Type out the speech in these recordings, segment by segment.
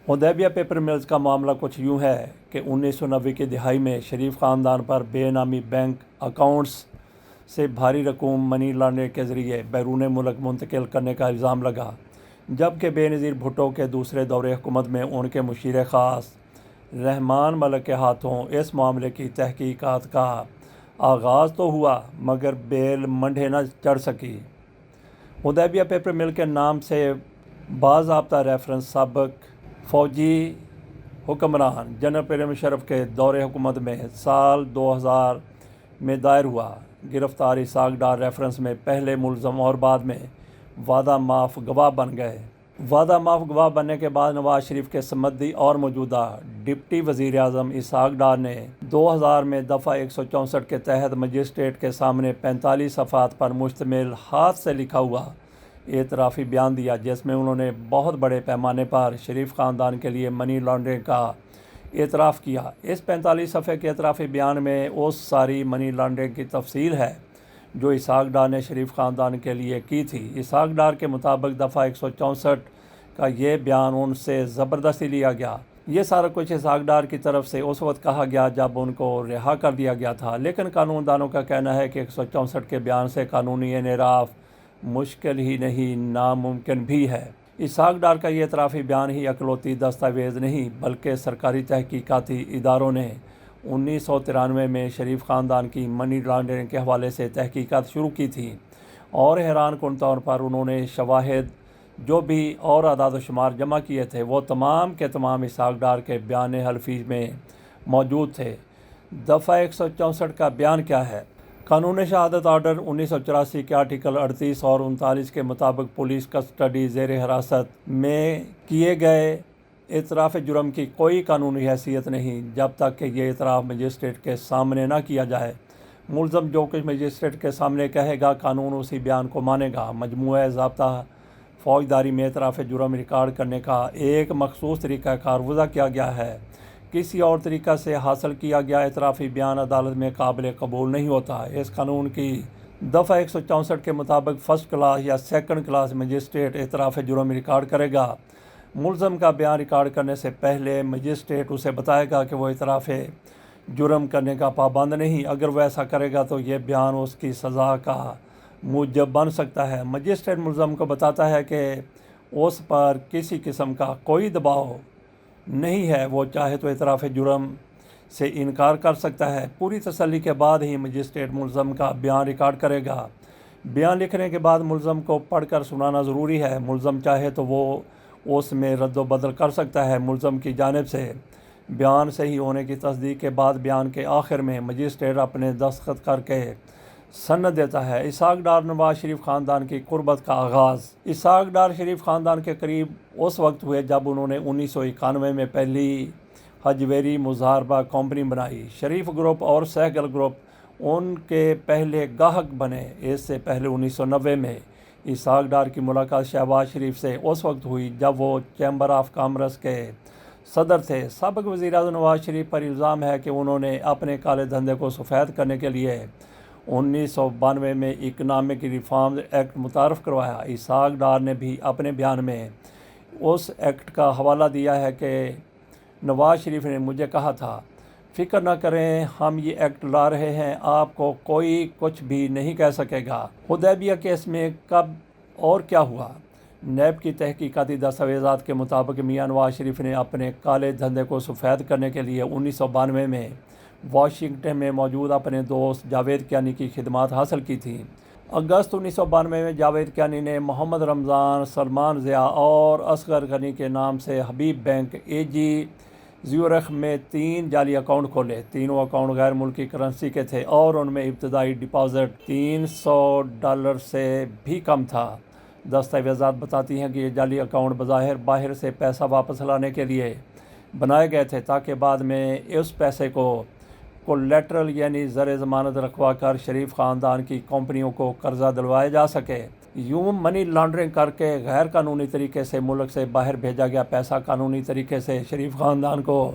Hudaibiya paper mills का मामला कुछ यूँ है कि 1990 की दिहाई में शरीफ ख़ानदान पर बेनामी बैंक अकाउंट्स से भारी रकूम मनी लॉन्ड्रिंग के ज़रिए बैरून मुल्क मुंतकिल करने का इल्ज़ाम लगा, जबकि बेनज़ीर भुट्टो के दूसरे दौरे हुकूमत में उनके मुशीर ख़ास रहमान मलिक के हाथों इस मामले की तहकीकात का आगाज़ तो हुआ, मगर बेल मंडे न चढ़ सकी। हुदैबिया पेपर मिल के नाम से बाज़ाब्ता रेफरेंस सबक फ़ौजी हुक्मरान जनरल परवेज़ मुशर्रफ के दौरे हुकूमत में साल 2000 में दायर हुआ। गिरफ्तार इसहाक डार रेफरेंस में पहले मुलज़म और बाद में वादा माफ़ गवाह बन गए। वादा माफ़ गवाह बनने के बाद नवाज शरीफ के समद्दी और मौजूदा डिप्टी वज़ीर आज़म इसहाक डार ने 2000 में दफ़ा 164 के तहत मजिस्ट्रेट के सामने 45 सफ़ात पर मुश्तमिल हाथ से लिखा हुआ एतराफ़ी बयान दिया, जिसमें उन्होंने बहुत बड़े पैमाने पर शरीफ ख़ानदान के लिए मनी लॉन्ड्रिंग का एतराफ़ किया। इस 45 सफ़े के एतराफ़ी बयान में उस सारी मनी लॉन्ड्रिंग की तफसील है जो इसहाक डार ने शरीफ ख़ानदान के लिए की थी। इसहाक डार के मुताबिक दफ़ा 164 का ये बयान उनसे ज़बरदस्ती लिया गया। ये सारा कुछ इसहाक डार की तरफ से उस वक्त कहा गया जब उनको रिहा कर दिया गया था, लेकिन कानूनदानों का कहना है कि 164 के बयान से कानूनी इनेराफ़ मुश्किल ही नहीं नामुमकिन भी है। इसहाक डार का ये एतराफ़ी बयान ही अकलौती दस्तावेज़ नहीं बल्कि सरकारी तहकीकाती इदारों ने 1993 में शरीफ ख़ानदान की मनी लॉन्ड्रिंग के हवाले से तहकीकात शुरू की थी और हैरानकुन तौर पर उन्होंने शवाहिद जो भी और अदाद शुमार जमा किए थे वो तमाम के तमाम इसहाक डार के बयान हल्फी में मौजूद थे। दफ़ा 164 का बयान क्या है? कानून शहादत आर्डर 1984 के आर्टिकल 38 और 39 के मुताबिक पुलिस कस्टडी ज़ेर हिरासत में किए गए इतराफ़ जुर्म की कोई कानूनी हैसियत नहीं जब तक कि ये इतराफ़ मजिस्ट्रेट के सामने ना किया जाए। मुलज़म जो कुछ मजिस्ट्रेट के सामने कहेगा कानून उसी बयान को मानेगा। मजमूआ ज़ाब्ता फ़ौजदारी में इतराफ़ जुर्म रिकॉर्ड करने का एक मखसूस तरीक़ाकार वज़ा किया गया है। किसी और तरीक़ा से हासिल किया गया इतराफ़ी बयान अदालत में काबिल कबूल नहीं होता। इस कानून की दफ़ा 164 के मुताबिक फ़र्स्ट क्लास या सेकंड क्लास मजिस्ट्रेट इतराफ़ जुर्म रिकॉर्ड करेगा। मुलज़म का बयान रिकॉर्ड करने से पहले मजिस्ट्रेट उसे बताएगा कि वो इतराफ़ जुर्म करने का पाबंद नहीं। अगर वह ऐसा करेगा तो ये बयान उसकी सज़ा का मूजब बन सकता है। मजिस्ट्रेट मुलज़म को बताता है कि उस पर किसी किस्म का कोई दबाव नहीं है, वो चाहे तो इतराफ़ जुर्म से इनकार कर सकता है। पूरी तसल्ली के बाद ही मजिस्ट्रेट मुलज़म का बयान रिकॉर्ड करेगा। बयान लिखने के बाद मुलज़म को पढ़कर सुनाना ज़रूरी है। मुलज़म चाहे तो वो उसमें रद्द बदल कर सकता है। मुलज़म की जानिब से बयान सही होने की तस्दीक के बाद बयान के आखिर में मजिस्ट्रेट अपने दस्तखत करके सनद देता है। इसहाक डार नवाज शरीफ ख़ानदान की कुर्बत का आगाज़। इसहाक डार शरीफ ख़ानदान के करीब उस वक्त हुए जब उन्होंने 1991 में पहली हजवेरी मुज़ाहरबा कंपनी बनाई। शरीफ ग्रुप और सहगल ग्रुप उनके पहले गाहक बने। इससे पहले 1990 में इसहाक डार की मुलाकात शहबाज शरीफ से उस वक्त हुई जब वो चैम्बर ऑफ कॉमर्स के सदर थे। साबिक़ वज़ीर आज़म नवाज शरीफ पर इल्ज़ाम है कि उन्होंने अपने काले धंधे को सफ़ेद करने के लिए 1992 में इकनॉमिक रिफॉर्म एक्ट मुतारफ़ करवाया। इसहाक डार ने भी अपने बयान में उस एक्ट का हवाला दिया है कि नवाज शरीफ ने मुझे कहा था, फ़िक्र न करें, हम ये एक्ट ला रहे हैं, आपको कोई कुछ भी नहीं कह सकेगा। हुदैबिया केस में कब और क्या हुआ? नैब की तहकीकाती दस्तावेज़ात के मुताबिक मियां नवाज शरीफ ने अपने काले धंधे को सफ़ेद करने के लिए 1992 में वाशिंगटन में मौजूद अपने दोस्त जावेद कियानी की खिदमात हासिल की थी। अगस्त 1992 में जावेद कियानी ने मोहम्मद रमज़ान, सलमान ज़िया और असगर गनी के नाम से हबीब बैंक एजी ज़्यूरिख में 3 जाली अकाउंट खोले। तीनों अकाउंट गैर मुल्की करेंसी के थे और उनमें इब्तदाई डिपॉज़िट $300 से भी कम था। दस्तावेज़ात बताती हैं कि ये जाली अकाउंट बज़ाहिर बाहर से पैसा वापस लाने के लिए बनाए गए थे ताकि बाद में उस पैसे को कोलेटरल यानी ज़र ज़मानत रखवा कर शरीफ ख़ानदान की कंपनियों को कर्जा दिलवाया जा सके। यूं मनी लॉन्ड्रिंग करके गैर कानूनी तरीके से मुल्क से बाहर भेजा गया पैसा कानूनी तरीके से शरीफ ख़ानदान को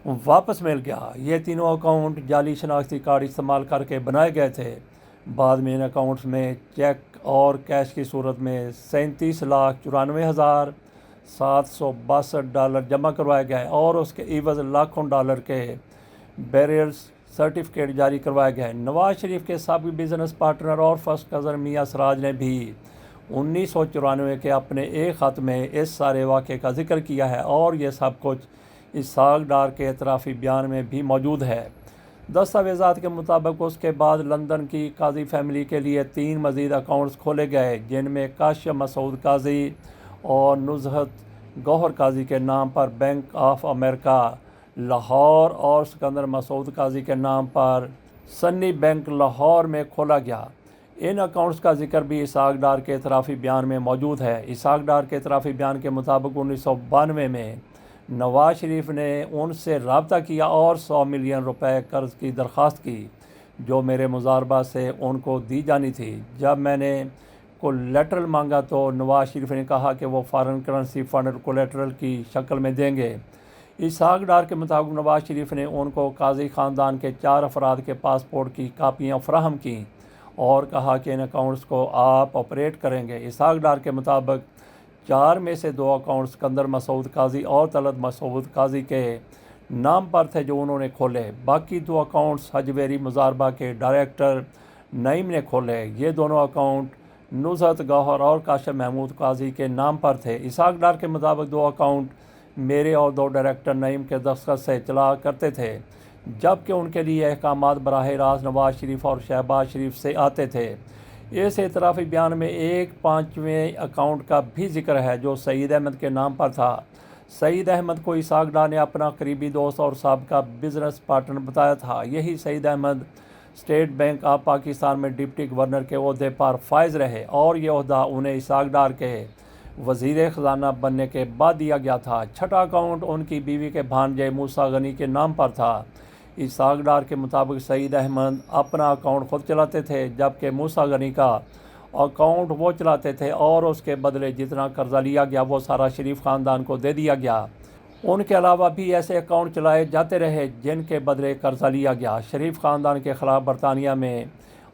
वापस मिल गया। ये तीनों अकाउंट जाली शनाख्ती कार्ड इस्तेमाल करके बनाए गए थे। बाद में इन अकाउंट्स में चेक और कैश की सूरत में 37,94,000 $762 जमा करवाए गए और उसके एवज लाखों डॉलर के बैरियर्स सर्टिफिकेट जारी करवाए गए। नवाज शरीफ के साबिक़ बिजनेस पार्टनर और फर्स्ट कज़न मियां सिराज ने भी 1994 के अपने एक ख़त में इस सारे वाक़े का जिक्र किया है और ये सब कुछ इसहाक डार के एतराफ़ी बयान में भी मौजूद है। दस्तावेज़ात के मुताबिक उसके बाद लंदन की काजी फैमिली के लिए 3 मज़ीद अकाउंट्स खोले गए, जिनमें काशिम मसूद काजी और नुज़हत गौहर काजी के नाम पर बैंक ऑफ अमेरिका लाहौर और सिकंदर मसूद काजी के नाम पर सन्नी बैंक लाहौर में खोला गया। इन अकाउंट्स का जिक्र भी इसहाक डार के एतराफ़ी बयान में मौजूद है। इसहाक डार के एतराफ़ी बयान के मुताबिक 1992 में नवाज शरीफ ने उनसे रब्ता किया और 100 मिलियन रुपए कर्ज़ की दरख्वास्त की, जो मेरे मुजारबा से उनको दी जानी थी। जब मैंने कोलेटरल मांगा तो नवाज शरीफ ने कहा कि वो फॉरेन करेंसी फंड कोलेटरल की शक्ल में देंगे। इसहाक डार के मुताबिक नवाज शरीफ ने उनको काजी ख़ानदान के 4 अफराद के पासपोर्ट की कापियाँ फराहम की और कहा कि इन अकाउंट्स को आप ऑपरेट करेंगे। इसहाक डार के मुताबिक 4 में से 2 अकाउंट सिकंदर मसूद काजी और तलत मसूद काजी के नाम पर थे जो उन्होंने खोले। बाकी 2 अकाउंट्स हजवेरी मुजारबा के डायरेक्टर नईम ने खोले। ये दोनों अकाउंट नुज़हत गौहर और काशिम महमूद काजी के नाम पर थे। इसहाक डार के मुताबिक 2 अकाउंट मेरे और 2 डायरेक्टर नईम के दस्तखत से चला करते थे, जबकि उनके लिए अहकामात बराह रास्त नवाज शरीफ और शहबाज शरीफ से आते थे। इस एतराफ़ी बयान में एक 5वें अकाउंट का भी जिक्र है जो सईद अहमद के नाम पर था। सईद अहमद को इसहाक डार ने अपना करीबी दोस्त और साबिक़ा बिजनेस पार्टनर बताया था। यही Saeed Ahmed State Bank of Pakistan में डिप्टी गवर्नर के ओहदे पर फायज रहे और ये ओहदा उन्हें इसहाक डार के वज़ीर ख़जाना बनने के बाद दिया गया था। छठा अकाउंट उनकी बीवी के भांजे मूसा गनी के नाम पर था। इसहाक डार के मुताबिक सईद अहमद अपना अकाउंट खुद चलाते थे, जबकि मूसा गनी का अकाउंट वो चलाते थे और उसके बदले जितना कर्जा लिया गया वो सारा शरीफ ख़ानदान को दे दिया गया। उनके अलावा भी ऐसे अकाउंट चलाए जाते रहे जिनके बदले कर्जा लिया गया। शरीफ ख़ानदान के ख़िलाफ़ बरतानिया में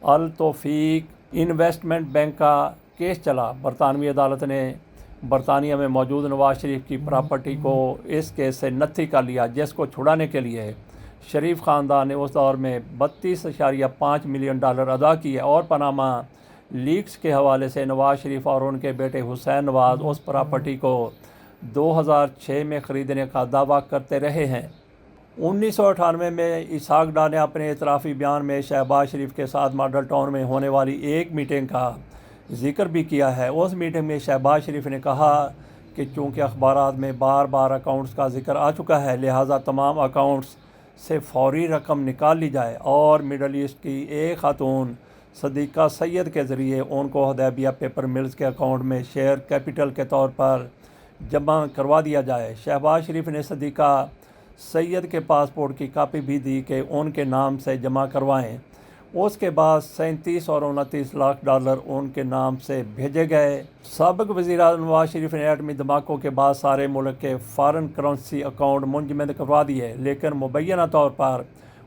अल तौफीक इन्वेस्टमेंट बैंक का केस चला। बरतानवी अदालत ने बरतानिया में मौजूद नवाज शरीफ की प्रॉपर्टी को इस केस से नत्थी कर लिया, जिसको छुड़ाने के लिए शरीफ ख़ानदान ने उस दौर में 32.5 मिलियन डॉलर अदा किए और पनामा लीक्स के हवाले से नवाज शरीफ और उनके बेटे हुसैन नवाज उस प्रॉपर्टी को 2006 में ख़रीदने का दावा करते रहे हैं। 1998 में इसहाक डार ने अपने एतराफ़ी बयान में शहबाज शरीफ के साथ मॉडल टाउन में होने वाली एक मीटिंग का जिक्र भी किया है। उस मीटिंग में शहबाज शरीफ ने कहा कि चूँकि अखबारात में बार बार अकाउंट्स का जिक्र आ चुका है, लिहाजा तमाम अकाउंट्स से फौरी रकम निकाल ली जाए और मिडल ईस्ट की एक खातून सदीक़ा सैयद के ज़रिए उनको हुदैबिया पेपर मिल्स के अकाउंट में शेयर कैपिटल के तौर पर जमा करवा दिया जाए। शहबाज शरीफ ने सदीक़ा सैयद के पासपोर्ट की कापी भी दी कि उनके नाम से जमा करवाएं। उसके बाद 37 और 29 लाख डॉलर उनके नाम से भेजे गए। साबिक़ वज़ीर आज़म नवाज शरीफ ने एटमी धमाकों के बाद सारे मुल्क के फ़ॉरेन करेंसी अकाउंट मुंजमद करवा दिए, लेकिन मुबैना तौर पर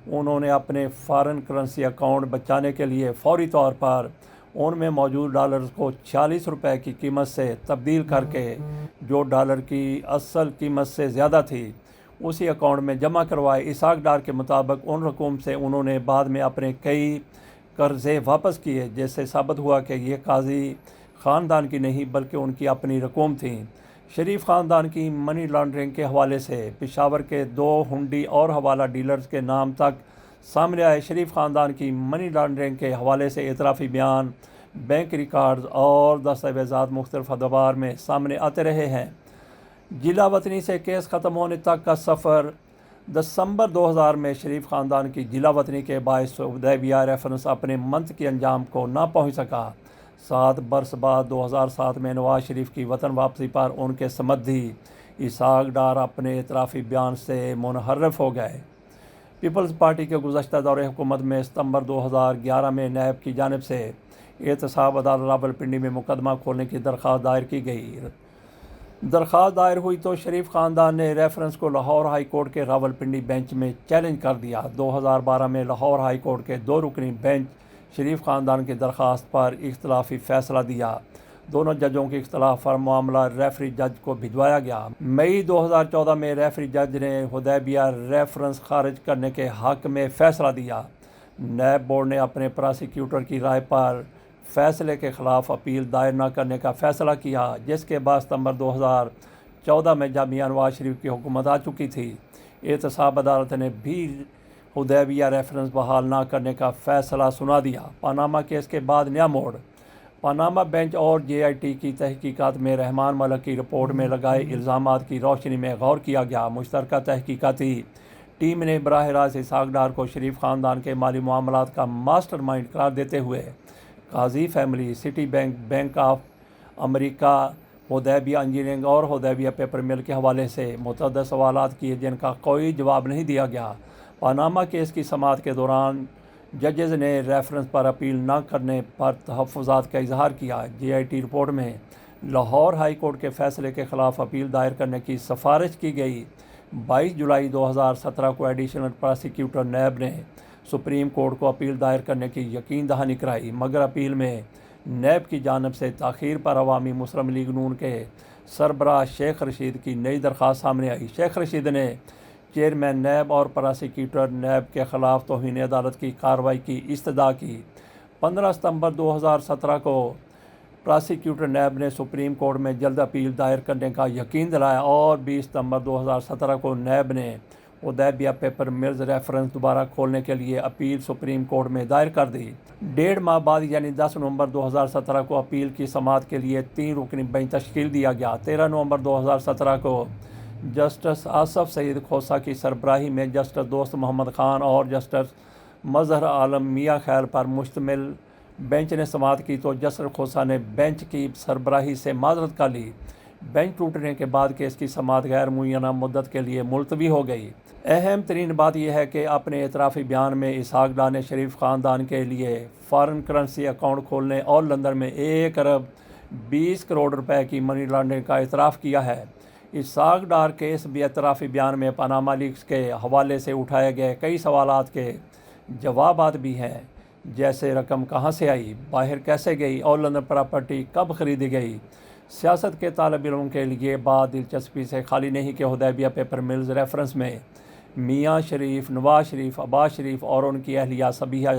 उन्होंने अपने फ़ॉरेन करेंसी अकाउंट बचाने के लिए फ़ौरी तौर पर उनमें मौजूद डॉलर्स को 46 रुपये की कीमत से तब्दील करके, जो डॉलर की असल कीमत से ज़्यादा थी, उसी अकाउंट में जमा करवाए। इसहाक डार के मुताबिक उन रकूम से उन्होंने बाद में अपने कई कर्ज़े वापस किए, जिससे साबित हुआ कि ये काजी ख़ानदान की नहीं बल्कि उनकी अपनी रकूम थी। शरीफ ख़ानदान की मनी लॉन्ड्रिंग के हवाले से पेशावर के 2 हुंडी और हवाला डीलर्स के नाम तक सामने आए। शरीफ ख़ानदान की मनी लॉन्ड्रिंग के हवाले से एतराफ़ी बयान, बैंक रिकॉर्ड्स और दस्तावेज़ात मुख्तलिफ़ अदवार में सामने आते रहे हैं। जिला वतनी से केस ख़त्म होने तक का सफ़र दिसंबर 2000 में शरीफ ख़ानदान की जिला वतनी के बायस हुदैबिया रेफरेंस अपने मंत के अंजाम को ना पहुँच सका। 7 बरस बाद 2007 में नवाज शरीफ की वतन वापसी पर उनके समधी इसहाक डार अपने एतराफ़ी बयान से मुनहरफ हो गए। पीपल्स पार्टी के गुज़श्ता दौरे हुकूमत में सितंबर 2011 में नैब की जानिब से एहतसाब अदालत रावलपिंडी में मुकदमा खोलने की दरख्वास्त दायर की गई। दरख्वास्त दायर हुई तो शरीफ ख़ानदान ने रेफरेंस को लाहौर हाई कोर्ट के रावलपिंडी बेंच में चैलेंज कर दिया। 2012 में लाहौर हाई कोर्ट के 2 रुकनी बेंच शरीफ ख़ानदान की दरख्वास्त पर इख्तलाफी फ़ैसला दिया। दोनों जजों के इख्तलाफ पर मामला रेफरी जज को भिजवाया गया। मई 2014 में रेफरी जज ने हुदैबिया रेफरेंस खारिज करने के हक में फैसला दिया। नैब बोर्ड ने अपने प्रोसिक्यूटर की राय पर फैसले के खिलाफ अपील दायर न करने का फैसला किया, जिसके बाद सितंबर 2014 में जब मियां नवाज शरीफ की हुकूमत आ चुकी थी, एहतसाब अदालत ने भी हुदैबिया रेफरेंस बहाल न करने का फैसला सुना दिया। पनामा केस के बाद नया मोड़। पनामा बेंच और JIT की तहकीकात में रहमान मलिक की रिपोर्ट में लगाए इल्ज़ामात की रोशनी में गौर किया गया। मुश्तरका तहकीकाती टीम ने बराह रास्त इसहाक डार को शरीफ ख़ानदान के माली मामलात का मास्टरमाइंड करार देते हुए Kazi family, Citibank, bank of America, Hudaibiya engineering और हुदैबिया पेपर मिल के हवाले से मुतअद्दिद सवालात किए, जिनका कोई जवाब नहीं दिया गया। पनामा केस की समाअत के दौरान जजेज़ ने रेफरेंस पर अपील न करने पर तहफ़्फ़ुज़ात का इजहार किया। JIT रिपोर्ट में लाहौर हाई कोर्ट के फैसले के ख़िलाफ़ अपील दायर करने की सिफारिश की गई। 22 जुलाई 2017 को एडिशनल प्रोसिक्यूटर नैब ने सुप्रीम कोर्ट को अपील दायर करने की यकीन दहानी कराई, मगर अपील में नैब की जानिब से ताख़ीर पर अवामी मुस्लिम लीग नून के सरबराह शेख रशीद की नई दरख्वास्त सामने आई। शेख रशीद ने चेयरमैन नैब और प्रोसिक्यूटर नैब के ख़िलाफ़ तौहीन अदालत की कार्रवाई की इस्तदा की। 15 सितंबर 2017 को प्रोसिक्यूटर नैब ने सुप्रीम कोर्ट में जल्द अपील दायर करने का यकीन दिलाया और 20 सितंबर 2017 को नैब ने हुदैबिया पेपर मिल्स रेफरेंस दोबारा खोलने के लिए अपील सुप्रीम कोर्ट में दायर कर दी। 1.5 माह बाद यानी 10 नवंबर 2017 को अपील की समाअत के लिए 3 रुकनी बेंच तश्कील दिया गया। 13 नवंबर 2017 को जस्टिस आसफ सईद खोसा की सरबराही में जस्टिस दोस्त मोहम्मद ख़ान और जस्टिस मज़हर आलम मियाँ खैर पर मुश्तमिल बेंच ने समाअत की तो जस्टिस खोसा ने बेंच की सरबराही से माजरत कर ली। बेंच टूटने के बाद केस की समाअत गैर मुय्यना मुद्दत के लिए मुलतवी हो गई। अहम तरीन बात यह है कि अपने एतराफ़ी बयान में इसहाक डार ने शरीफ ख़ानदान के लिए फ़ॉरेन करेंसी अकाउंट खोलने और लंदन में 1 अरब 20 करोड़ रुपए की मनी लॉन्ड्रिंग का एतराफ़ किया है। इसहाक डार के इस एतराफ़ी बयान में पनामा लीक्स के हवाले से उठाए गए कई सवालात के जवाबात भी हैं, जैसे रकम कहाँ से आई, बाहर कैसे गई और लंदन प्रॉपर्टी कब ख़रीदी गई। सियासत के तालिब इल्मों के लिए बात दिलचस्पी से खाली नहीं कि हुदैबिया पेपर मिल्स रेफरेंस में मियाँ शरीफ, नवाज शरीफ, अब्बास शरीफ और उनकी अहलिया सबिहा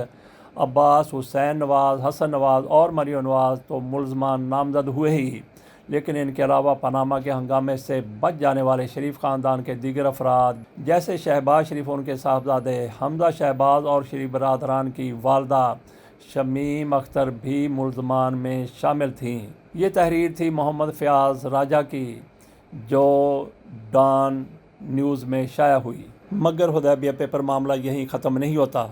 अब्बास, हुसैन नवाज, हसन नवाज और मरियम नवाज तो मुल्ज़मान नामजद हुए ही, लेकिन इनके अलावा पनामा के हंगामे से बच जाने वाले शरीफ ख़ानदान के दीगर अफराद जैसे शहबाज शरीफ, उनके साहबजादे हमजा शहबाज और शरीफ बरादरान की वालदा शमीम अख्तर भी मुल्ज़मान में शामिल थीं। ये तहरीर थी मोहम्मद फ़याज़ राजा की, जो डॉन न्यूज़ में शाया हुई। मगर हुदैबिया पेपर मामला यहीं ख़त्म नहीं होता।